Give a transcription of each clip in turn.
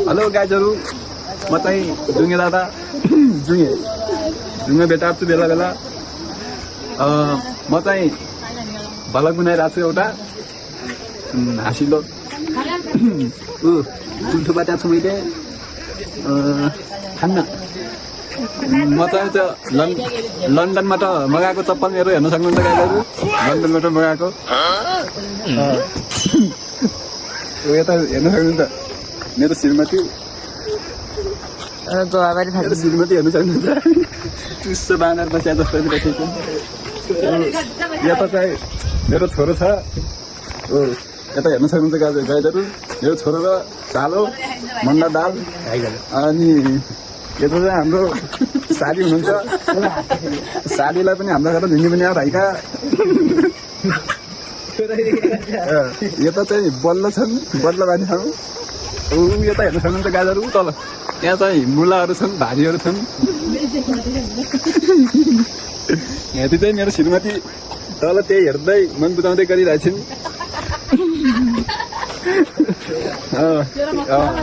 Hello गाइजहरू म चाहिँ जुङ्गे दादा जुङ्गे भेटाएको छु बेला बेला म चाहिँ भलक बनाइरहेको छु एउटा हाँसिलो चुल्ठो बाटाएको छु मैले खान्न म चाहिँ लन्डनबाट मगाएको चप्पल मेरो हेर्न सक्नुहुन्छ गाइजहरू लन्डनबाट मगाएको यता हेर्न सक्नुहुन्छ मेरो श्रीमती श्रीमती हेर्नु सक्नुहुन्छ चुस्सो बाँधेर बसिया जस्तो बसेको यता चाहिँ मेरो छोरो छ हो यता हेर्न सक्नुहुन्छ गाइजहरू मेरो छोरो र सालो मन्डा दाल अनि यता चाहिँ हाम्रो साली हुनुहुन्छ सालीलाई पनि हाम्रो घर झुङ्गी पनि भाइका यता चाहिँ बल्ल छन् बल्ल बानी छन् यता हेर्न सक्नुहुन्छ गाजरहरू तल यहाँ चाहिँ मुलाहरू छन् भाजीहरू छन् यहाँ चाहिँ मेरो श्रीमती तल त्यही हेर्दै मन बुझाउँदै गरिरहेछन्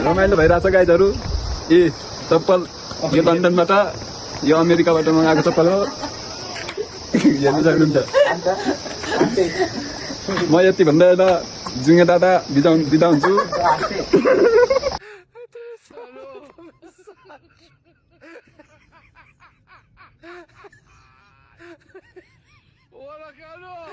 रमाइलो भइरहेछ गाइजहरू ए चप्पल यो लन्डनबाट यो अमेरिकाबाट मगाएको चप्पल हो हेर्नु सक्नुहुन्छ म यति भन्दा एउटा जुङ्गे दादा बिदा हुन्छु Hola, cabrón.